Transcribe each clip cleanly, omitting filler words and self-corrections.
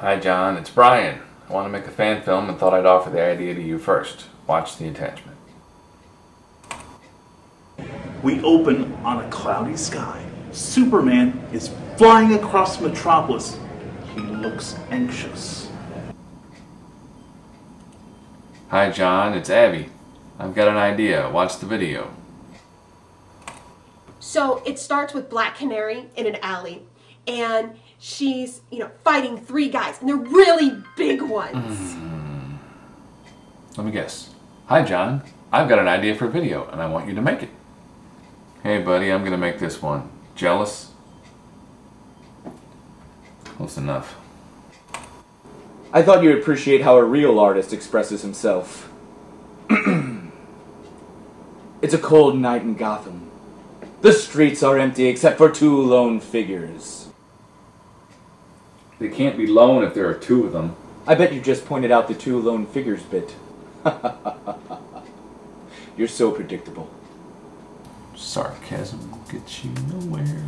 Hi John, it's Brian. I want to make a fan film and thought I'd offer the idea to you first. Watch the attachment. We open on a cloudy sky. Superman is flying across Metropolis. He looks anxious. Hi John, it's Abby. I've got an idea. Watch the video. So it starts with Black Canary in an alley, and she's, fighting 3 guys, and they're really big ones. Let me guess. Hi John, I've got an idea for a video and I want you to make it. Hey buddy, I'm gonna make this one. Jealous? Close enough. I thought you'd appreciate how a real artist expresses himself. It's a cold night in Gotham. The streets are empty except for 2 lone figures. They can't be lone if there are 2 of them. I bet you just pointed out the 2 lone figures bit. You're so predictable. Sarcasm gets you nowhere.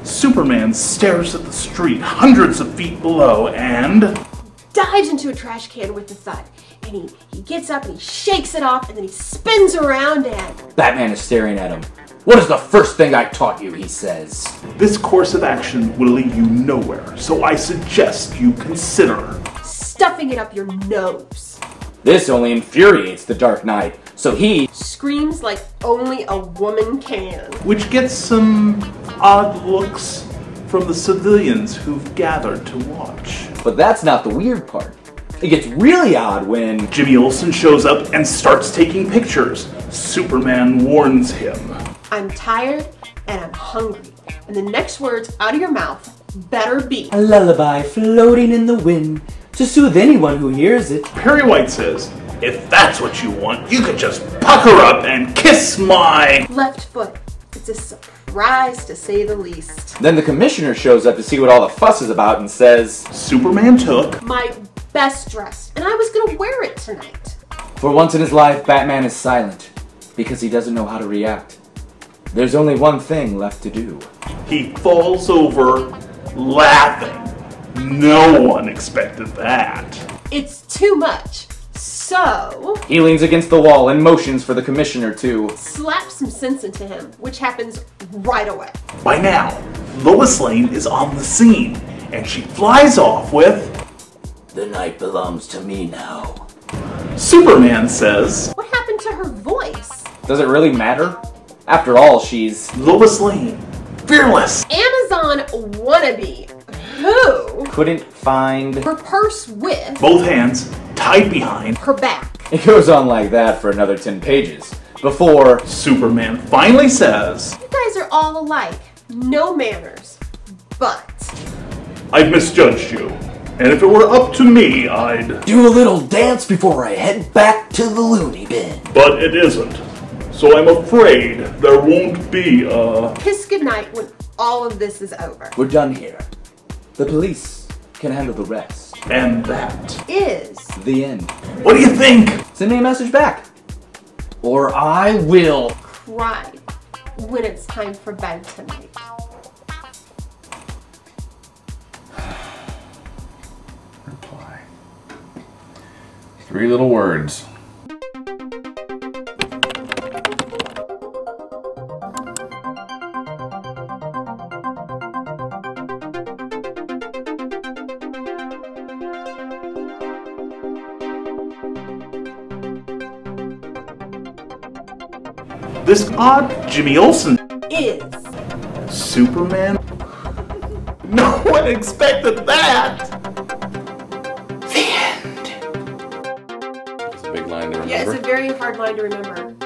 Superman stares at the street hundreds of feet below and Dives into a trash can with a thud. And he gets up and he shakes it off, and then he spins around and... Batman is staring at him. What is the first thing I taught you, he says. this course of action will lead you nowhere, so I suggest you consider stuffing it up your nose. This only infuriates the Dark Knight, so he Screams like only a woman can. which gets some odd looks from the civilians who've gathered to watch. But that's not the weird part. It gets really odd when Jimmy Olsen shows up and starts taking pictures. Superman warns him. I'm tired and I'm hungry. And the next words out of your mouth better be... a lullaby floating in the wind to soothe anyone who hears it. Perry White says, if that's what you want, you could just pucker up and kiss my... left foot. It's a surprise to say the least. Then the commissioner shows up to see what all the fuss is about and says, Superman took My best dress, and I was gonna wear it tonight. for once in his life, Batman is silent because he doesn't know how to react. There's only one thing left to do. He falls over laughing. No one expected that. It's too much. So, He leans against the wall and motions for the commissioner to slap some sense into him, which happens right away. By now, Lois Lane is on the scene, and she flies off with... the night belongs to me now. Superman says, What happened to her voice? Does it really matter? After all, she's Lois Lane, fearless. Amazon wannabe, who couldn't find... her purse with Both hands tied behind. her back. It goes on like that for another 10 pages. Before Superman finally says, You guys are all alike. No manners. But I've misjudged you, and if it were up to me, I'd... do a little dance before I head back to the loony bin. But it isn't. So I'm afraid there won't be a... kiss goodnight when all of this is over. We're done here. The police can handle the rest. And that. Is The end. What do you think? Send me a message back. Or I will. cry when it's time for bed tonight. Reply. 3 little words. This odd Jimmy Olsen Is Superman? No one expected that! It's a big line to remember. yeah, it's a very hard line to remember.